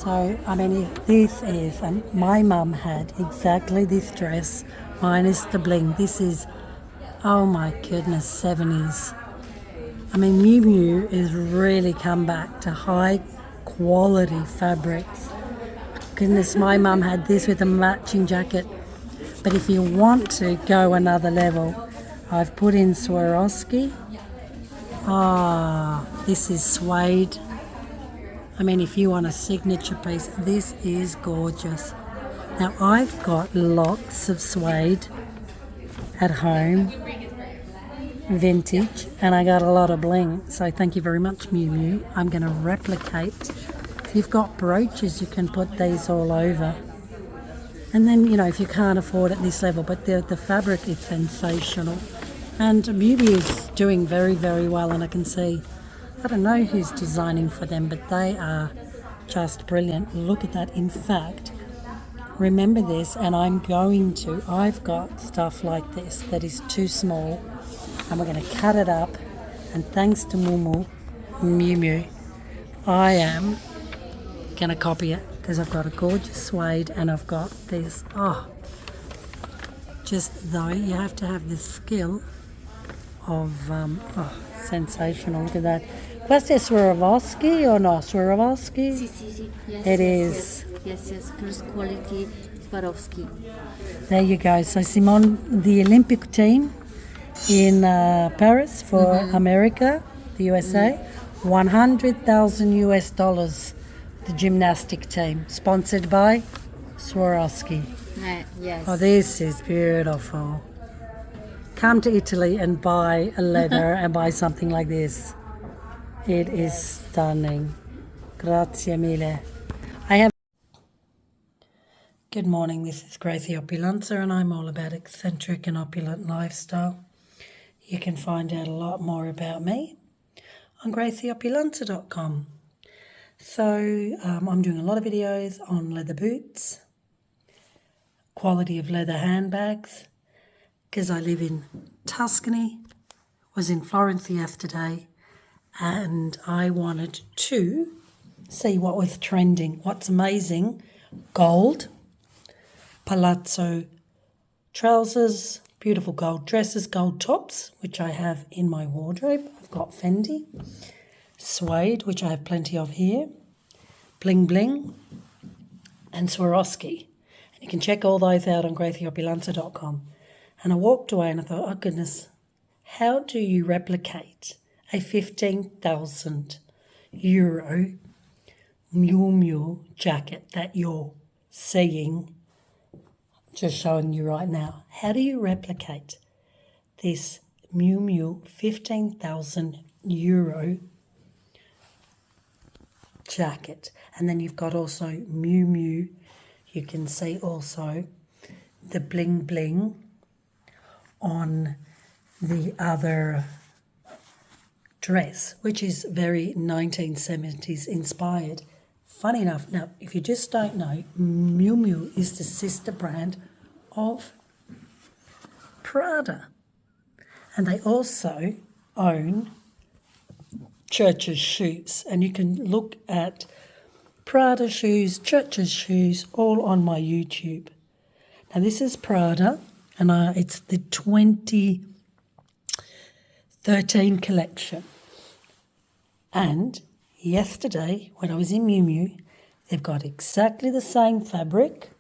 So, I mean, this is, and my mum had exactly this dress, minus the bling. This is, oh my goodness, 70s. I mean, Miu Miu has really come back to high quality fabrics. Goodness, my mum had this with a matching jacket. But if you want to go another level, I've put in Swarovski. This is Suede. I mean, if you want a signature piece, this is gorgeous. Now, I've got lots of Suede at home, vintage, and I got a lot of bling. So thank you very much, Miu Miu. I'm going to replicate. If you've got brooches, you can put these all over. And then, you know, if you can't afford at this level, but the fabric is sensational. And Miu Miu is doing very, very well, and I can see, I don't know who's designing for them, but they are just brilliant. Look at that. In fact, remember this, and I've got stuff like this that is too small, and we're going to cut it up, and thanks to Miu Miu, I am going to copy it, because I've got a gorgeous suede, and I've got this, just though you have to have the skill of, sensational, look at that. Questo è Swarovski or no? Swarovski? Sì. Yes, It is. Yes. First quality Swarovski. There you go. So Simone, the Olympic team in Paris for America, the USA, $100,000. The gymnastic team, sponsored by Swarovski. Yes. Oh, this is beautiful. Come to Italy and buy a leather and buy something like this. It is stunning. Grazie mille. Good morning, this is Gracie Opulenza, and I'm all about eccentric and opulent lifestyle. You can find out a lot more about me on gracieopulenza.com. So I'm doing a lot of videos on leather boots, quality of leather handbags, because I live in Tuscany, was in Florence yesterday, and I wanted to see what was trending. What's amazing, gold, palazzo trousers, beautiful gold dresses, gold tops, which I have in my wardrobe. I've got Fendi, Suede, which I have plenty of here, bling bling, and Swarovski. And you can check all those out on gracieopulenza.com. And I walked away and I thought, oh goodness, how do you replicate a 15,000 euro Miu Miu jacket that you're seeing, just showing you right now? How do you replicate this Miu Miu 15,000 euro jacket? And then you've got also Miu Miu. You can see also the bling bling on the other dress, which is very 1970s inspired. Funny enough, now if you just don't know, Miu Miu is the sister brand of Prada, and they also own Church's shoes, and you can look at Prada shoes, Church's shoes, all on my YouTube. Now this is Prada, and it's the 2013 collection. And yesterday, when I was in Miu Miu, they've got exactly the same fabric,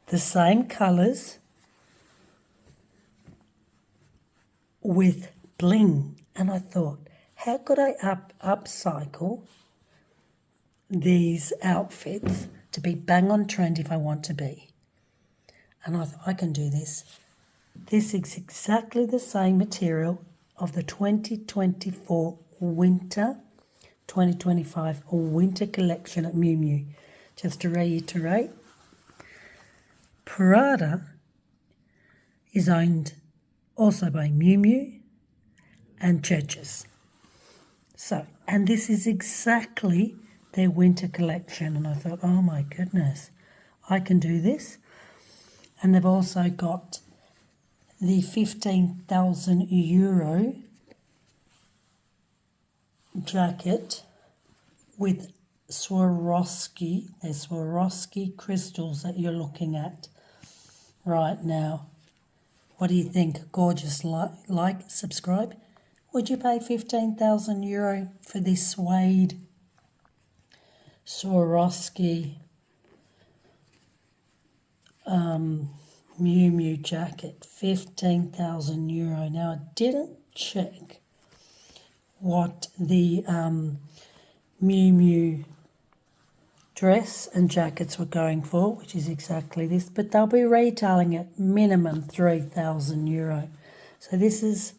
the same colours, with bling. And I thought, how could I upcycle these outfits to be bang on trend if I want to be? And I thought, I can do this. This is exactly the same material of the 2024 winter, 2025 winter collection at Miu Miu. Just to reiterate, Prada is owned also by Miu Miu and Church's. So, and this is exactly their winter collection. And I thought, oh my goodness, I can do this. And they've also got the 15,000 euro jacket with Swarovski. They're Swarovski crystals that you're looking at right now. What do you think? Gorgeous. Like, subscribe. Would you pay €15,000 for this suede Swarovski Miu Miu jacket? €15,000. Now, I didn't check what the Miu Miu dress and jackets were going for, which is exactly this, but they'll be retailing at minimum €3,000. So this is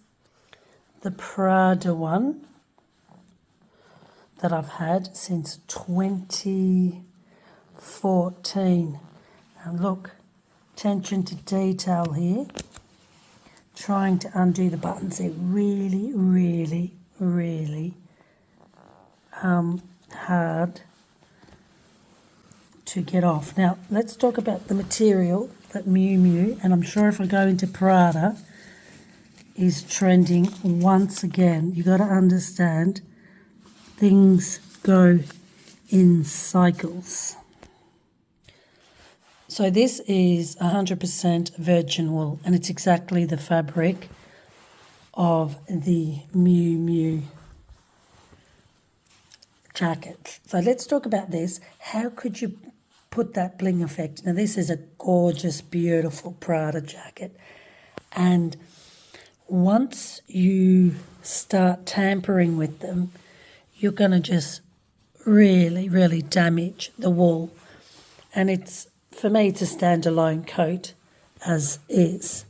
the Prada one that I've had since 2014. And look, attention to detail here. Trying to undo the buttons. They're really, really, really hard to get off. Now, let's talk about the material that Miu Miu, and I'm sure if I go into Prada, is trending once again. You got to understand things go in cycles. So this is 100% virgin wool, and it's exactly the fabric of the Miu Miu jacket. So let's talk about this. How could you put that bling effect? Now this is a gorgeous, beautiful Prada jacket, and once you start tampering with them, you're going to just really, really damage the wool. And for me, it's a standalone coat as is.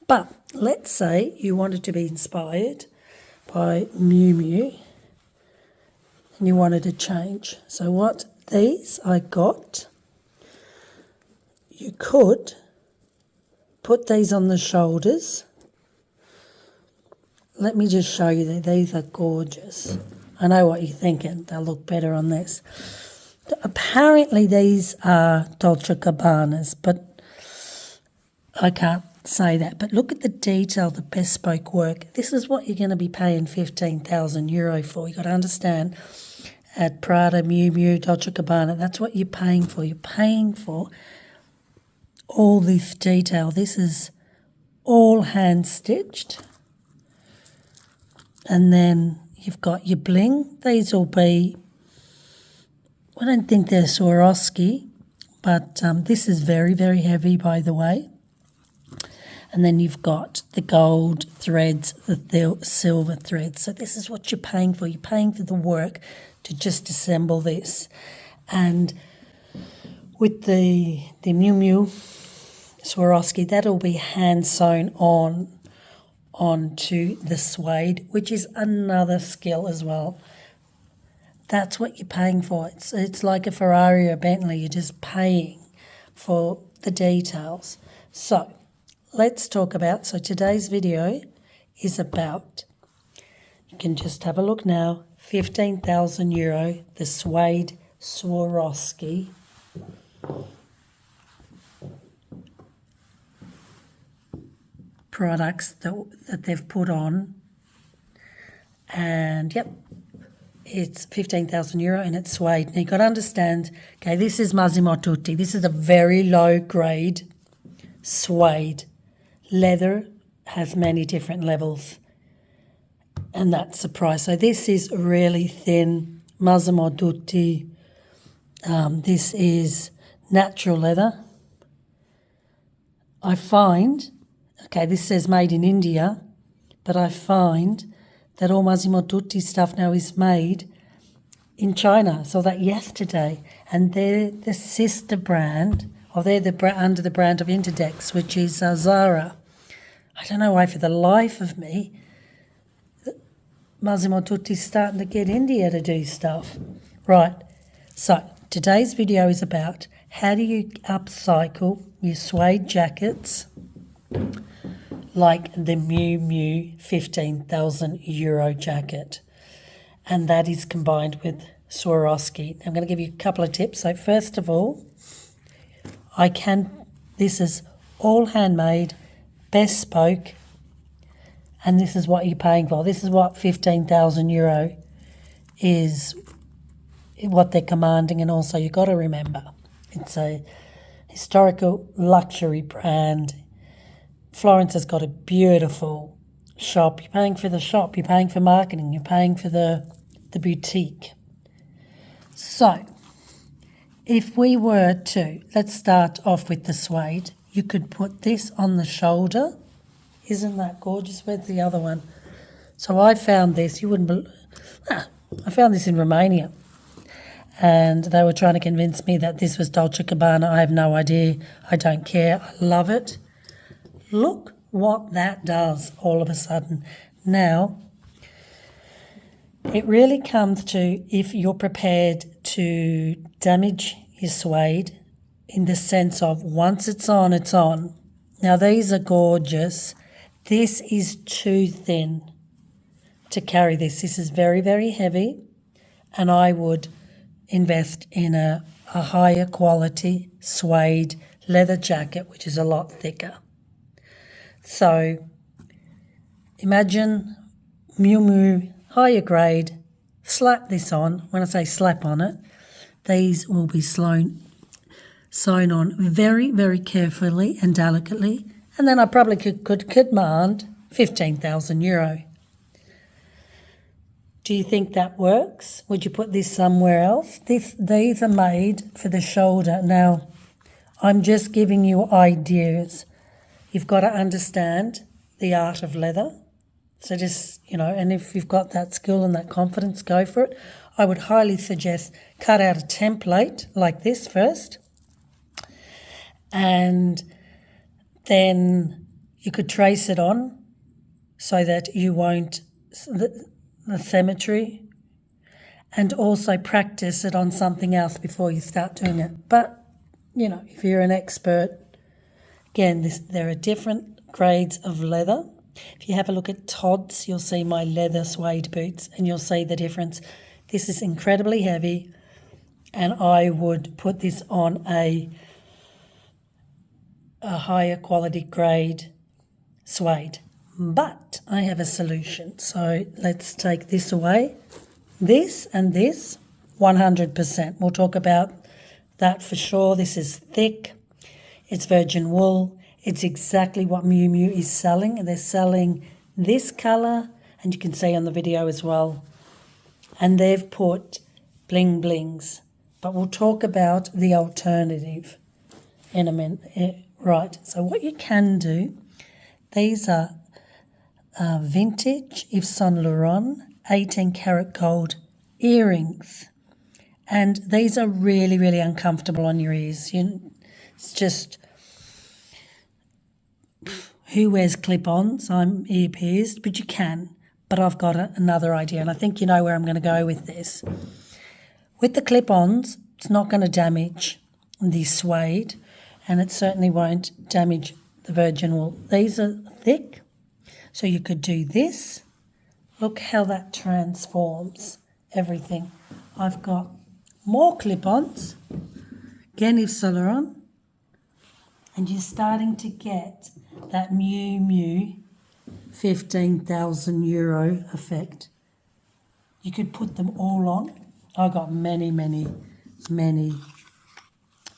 But let's say you wanted to be inspired by Miu Miu and you wanted to change. So what these I got, you could put these on the shoulders. Let me just show you that these are gorgeous. I know what you're thinking. They'll look better on this. Apparently these are Dolce & Gabbanas, but I can't say that. But look at the detail, the bespoke work. This is what you're going to be paying €15,000 for. You've got to understand, at Prada, Miu Miu, Dolce & Gabbana, that's what you're paying for. You're paying for all this detail. This is all hand-stitched. And then you've got your bling. These will be, I don't think they're Swarovski, but this is very, very heavy, by the way. And then you've got the gold threads, the silver threads. So this is what you're paying for. You're paying for the work to just assemble this. And with the Miu Miu Swarovski, that'll be hand sewn onto the suede, which is another skill as well. That's what you're paying for. It's like a Ferrari or Bentley. You're just paying for the details. So let's talk about, so today's video is about, you can just have a look now, €15,000, the suede Swarovski. Products that they've put on, and yep, it's €15,000 and it's suede. Now you've got to understand, okay, this is Massimo Dutti. This is a very low grade suede. Leather has many different levels, and that's the price. So this is really thin Massimo Dutti. This is natural leather. I find, okay, this says made in India, but I find that all Massimo Dutti stuff now is made in China. So that yesterday, and they're the sister brand, or they're under the brand of Interdex, which is Zara. I don't know why, for the life of me, Massimo Dutti's starting to get India to do stuff. Right, so today's video is about how do you upcycle your suede jackets like the Miu Miu €15,000 jacket. And that is combined with Swarovski. I'm going to give you a couple of tips. So first of all, this is all handmade, bespoke, and this is what you're paying for. This is what €15,000 is what they're commanding, and also you've got to remember it's a historical luxury brand. Florence has got a beautiful shop. You're paying for the shop, you're paying for marketing, you're paying for the boutique. So if we were to, let's start off with the suede. You could put this on the shoulder. Isn't that gorgeous? Where's the other one? So I found this, you wouldn't believe, I found this in Romania. And they were trying to convince me that this was Dolce & Gabbana. I have no idea. I don't care. I love it. Look what that does all of a sudden. Now, it really comes to if you're prepared to damage your suede in the sense of once it's on, it's on. Now, these are gorgeous. This is too thin to carry this. This is very, very heavy, and I would invest in a higher quality suede leather jacket, which is a lot thicker. So imagine MIU MIU, higher grade, slap this on. When I say slap on it, these will be sewn on very, very carefully and delicately, and then I probably could command €15,000. Do you think that works? Would you put this somewhere else? These are made for the shoulder. Now, I'm just giving you ideas. You've got to understand the art of leather. So just, and if you've got that skill and that confidence, go for it. I would highly suggest cut out a template like this first. And then you could trace it on so that you won't... the symmetry, and also practice it on something else before you start doing it. But, if you're an expert, again, there are different grades of leather. If you have a look at Todd's, you'll see my leather suede boots and you'll see the difference. This is incredibly heavy, and I would put this on a higher quality grade suede. But I have a solution. So let's take this away. This and this, 100%. We'll talk about that for sure. This is thick. It's virgin wool. It's exactly what MIU MIU is selling. They're selling this colour, and you can see on the video as well. And they've put bling blings. But we'll talk about the alternative in a minute. Right, so what you can do, these are vintage Yves Saint Laurent 18 karat gold earrings, and these are really, really uncomfortable on your ears. It's just, who wears clip-ons? I'm ear pierced, but you can. But I've got another idea, and I think you know where I'm going to go with this. With the clip-ons, it's not going to damage the suede, and it certainly won't damage the virgin wool. These are thick. So you could do this. Look how that transforms everything. I've got more clip-ons. Again, Yves Saint Laurent. And you're starting to get that MIU MIU €15,000 effect. You could put them all on. I've got many, many, many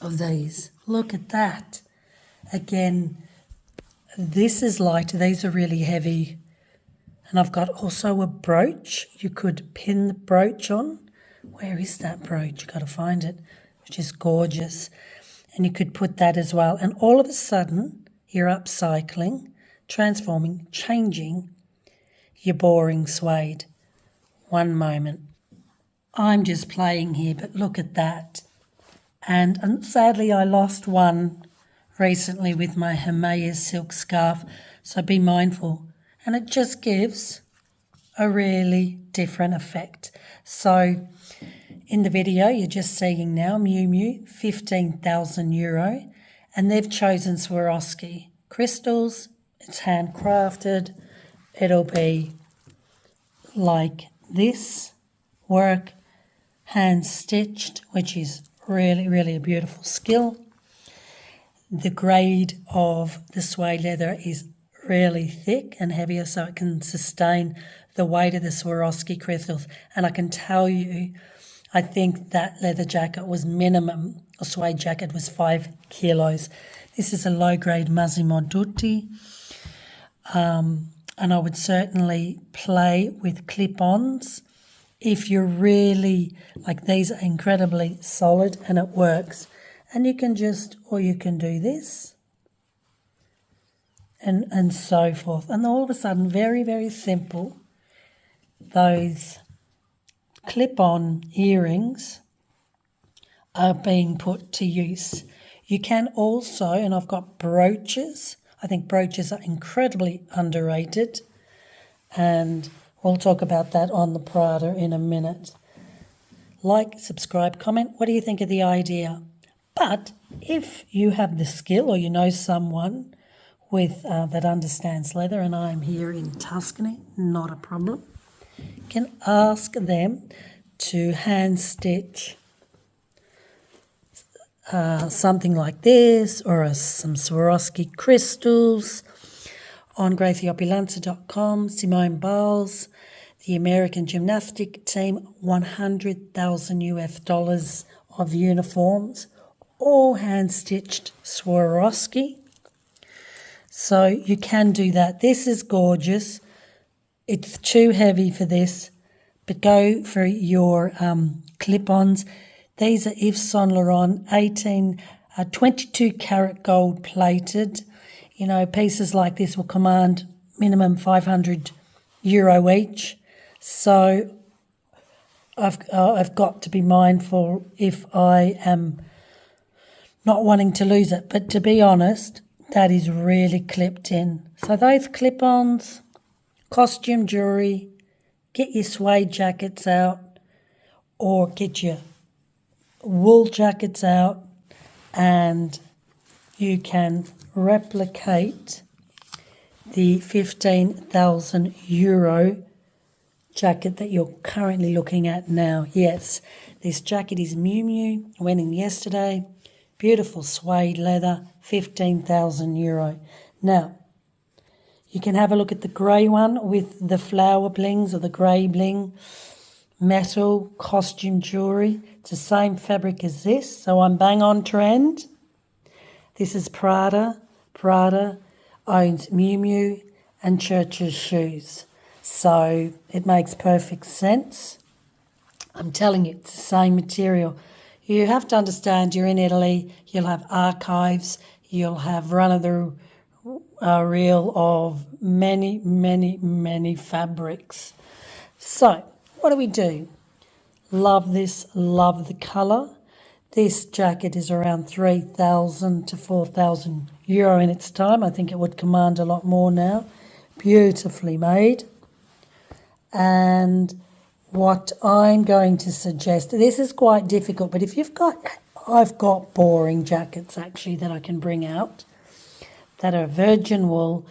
of these. Look at that. Again, this is light. These are really heavy. And I've got also a brooch. You could pin the brooch on. Where is that brooch? You've got to find it, which is gorgeous. And you could put that as well. And all of a sudden, you're upcycling, transforming, changing your boring suede. One moment. I'm just playing here, but look at that. And sadly, I lost one recently with my Hermes silk scarf, so be mindful. And it just gives a really different effect. So in the video you're just seeing now, MIU MIU, €15,000, and they've chosen Swarovski crystals. It's handcrafted. It'll be like this work, hand stitched, which is really, really a beautiful skill. The grade of the suede leather is really thick and heavier, so it can sustain the weight of the Swarovski crystals. And I can tell you, I think that leather jacket was minimum, a suede jacket was 5 kilos. This is a low-grade Massimo Dutti. And I would certainly play with clip-ons if you're really, like these are incredibly solid and it works. And you can just, or you can do this and so forth. And all of a sudden, very, very simple, those clip-on earrings are being put to use. You can also, and I've got brooches. I think brooches are incredibly underrated, and we'll talk about that on the Prada in a minute. Like, subscribe, comment. What do you think of the idea? But if you have the skill or you know someone with that understands leather, and I'm here in Tuscany, not a problem, you can ask them to hand stitch something like this, or some Swarovski crystals on gracieopulenta.com. Simone Biles, the American gymnastic team, $100,000 of uniforms, all hand-stitched Swarovski. So you can do that. This is gorgeous. It's too heavy for this, but go for your clip-ons. These are Yves Saint Laurent 22 karat gold plated. You know, pieces like this will command minimum €500 each. So I've got to be mindful if I am not wanting to lose it. But to be honest, that is really clipped in. So those clip-ons, costume jewellery, get your suede jackets out or get your wool jackets out, and you can replicate the €15,000 jacket that you're currently looking at now. Yes, this jacket is MIU MIU. I went in yesterday. Beautiful suede leather, €15,000. Now, you can have a look at the grey one with the flower blings or the grey bling. Metal costume jewellery. It's the same fabric as this, so I'm bang on trend. This is Prada. Prada owns MIU MIU and Church's Shoes, so it makes perfect sense. I'm telling you, it's the same material. You have to understand, you're in Italy, you'll have archives, you'll have run-of-the-reel of many, many, many fabrics. So, what do? Love this, love the colour. This jacket is around €3,000 to €4,000 in its time. I think it would command a lot more now. Beautifully made. And what I'm going to suggest, this is quite difficult, but if I've got boring jackets actually that I can bring out that are virgin wool,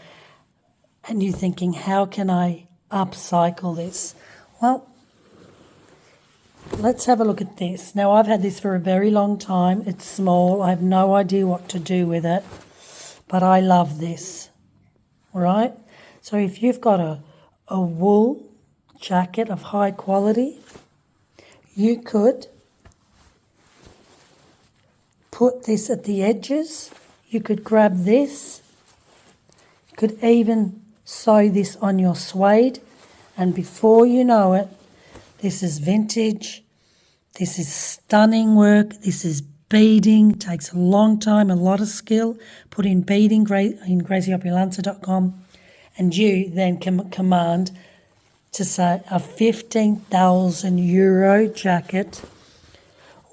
and you're thinking, how can I upcycle this? Well, let's have a look at this. Now, I've had this for a very long time. It's small. I have no idea what to do with it, but I love this, right? So if you've got a wool jacket of high quality, you could put this at the edges. You could grab this. You could even sew this on your suede, and before you know it, this is vintage. This is stunning work. This is beading. It takes a long time, a lot of skill. Put in beading in gracieopulenta.com, and you then can command to say a €15,000 jacket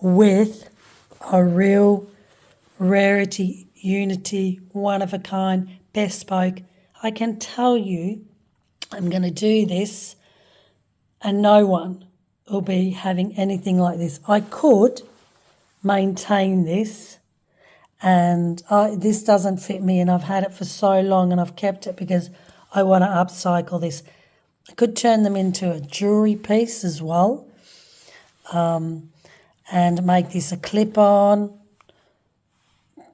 with a real rarity, unity, one of a kind, bespoke. I can tell you, I'm going to do this, and no one will be having anything like this. I could maintain this, and this doesn't fit me, and I've had it for so long, and I've kept it because I want to upcycle this. I could turn them into a jewellery piece as well, and make this a clip-on.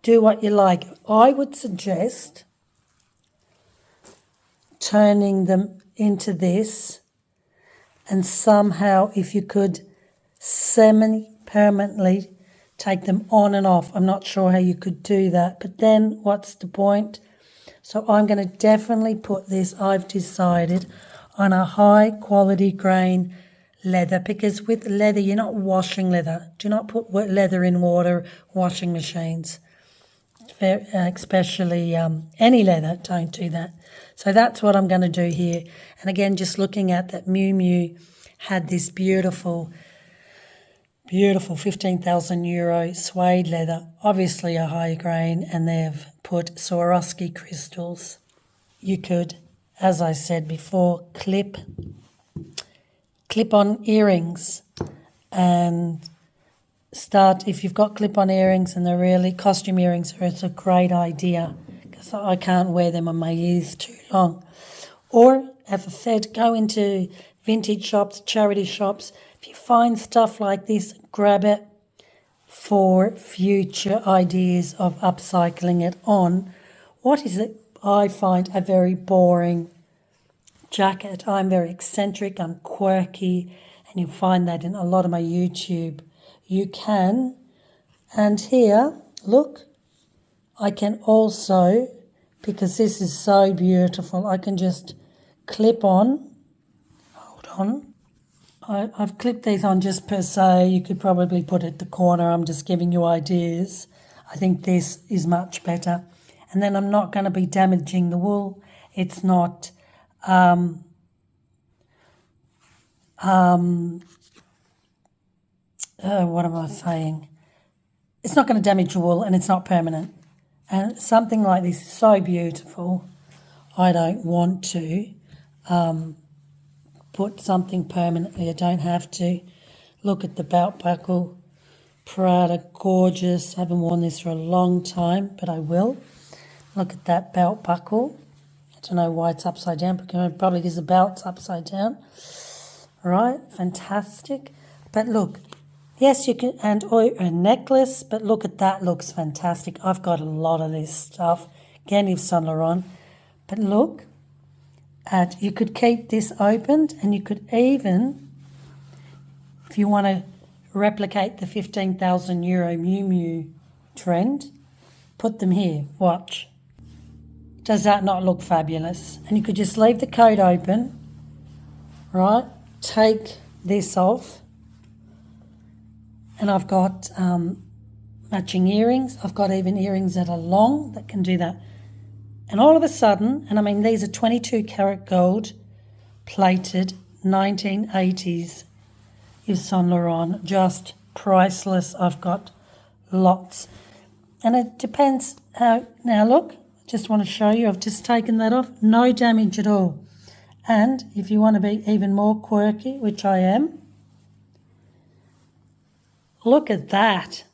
Do what you like. I would suggest turning them into this, and somehow if you could semi-permanently take them on and off. I'm not sure how you could do that, but then what's the point? So I'm going to definitely put this, I've decided, on a high quality grain leather, because with leather, you're not washing leather. Do not put leather in water washing machines, especially any leather. Don't do that. So that's what I'm going to do here. And again, just looking at that, Miu Miu had this beautiful 15,000 euro suede leather, obviously a high grain, and they've put Swarovski crystals. You could, as I said before, clip on earrings and start, if you've got clip on earrings and they're really costume earrings, it's a great idea because I can't wear them on my ears too long. Or, as I said, go into vintage shops, charity shops. If you find stuff like this, grab it for future ideas of upcycling it on. What is it? I find a very boring jacket. I'm very eccentric, I'm quirky, and you'll find that in a lot of my YouTube. You can, and here, look, I can also, because this is so beautiful, I can just clip on. Hold on. I've clipped these on just per se. You could probably put it at the corner. I'm just giving you ideas. I think this is much better. And then I'm not going to be damaging the wool. It's not what am I saying? It's not going to damage the wool, and it's not permanent. And something like this is so beautiful. I don't want to put something permanently. I don't have to. Look at the belt buckle. Prada, gorgeous. I haven't worn this for a long time, but I will. Look at that belt buckle. I don't know why it's upside down, because probably because the belt's upside down. All right, fantastic. But look, yes, you can, and a necklace, but look at that, looks fantastic. I've got a lot of this stuff. Again, Yves Saint Laurent. But look, you could keep this opened, and you could even, if you want to replicate the 15,000 euro Miu Miu trend, put them here. Watch. Does that not look fabulous? And you could just leave the coat open, right? Take this off. And I've got matching earrings. I've got even earrings that are long that can do that. And all of a sudden, and I mean, these are 22 karat gold plated 1980s Yves Saint Laurent, just priceless. I've got lots. And it depends how, now look, I just want to show you, I've just taken that off, no damage at all. And if you want to be even more quirky, which I am, look at that.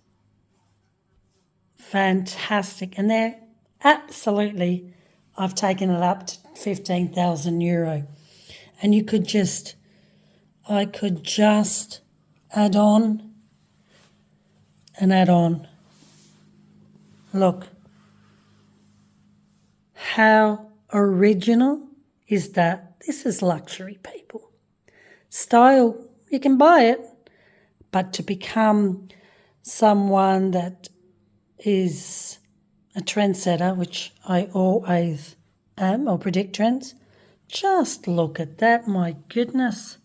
Fantastic. And they're absolutely, I've taken it up to 15,000 euro. And you could just, I could just add on and add on. Look. How original is that? This is luxury, people. Style, you can buy it, but to become someone that is a trendsetter, which I always am, or predict trends, just look at that, my goodness.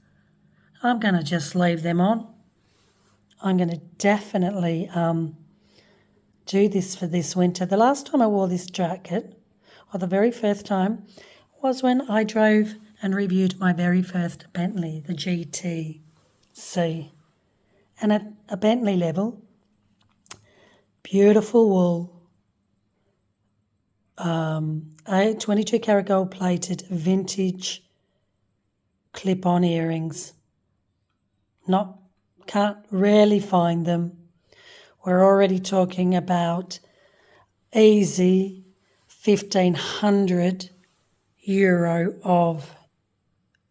I'm going to just leave them on. I'm going to definitely do this for this winter. The last time I wore this jacket, or the very first time, was when I drove and reviewed my very first Bentley, the GTC. And at a Bentley level, beautiful wool, 22 karat gold plated vintage clip-on earrings. Can't rarely find them. We're already talking about easy 1,500 euro of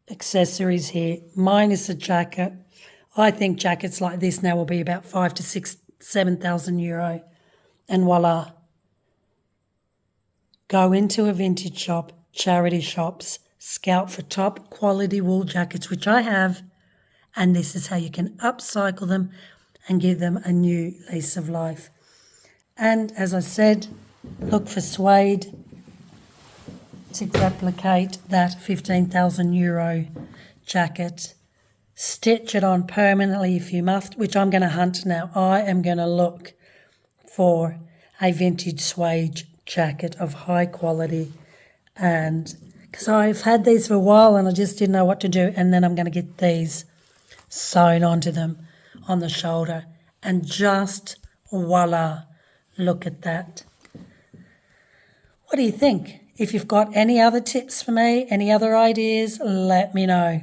accessories here, minus a jacket. I think jackets like this now will be about 5,000 to 7,000 euro. And voila. Go into a vintage shop, charity shops, scout for top quality wool jackets, which I have, and this is how you can upcycle them and give them a new lease of life. And as I said, look for Suede to replicate that €15,000 jacket. Stitch it on permanently if you must, which I'm going to hunt now. I am going to look for a vintage Suede jacket of high quality, and because I've had these for a while and I just didn't know what to do, and then I'm going to get these sewn onto them on the shoulder, and just voila, look at that. What do you think? If you've got any other tips for me, any other ideas, let me know.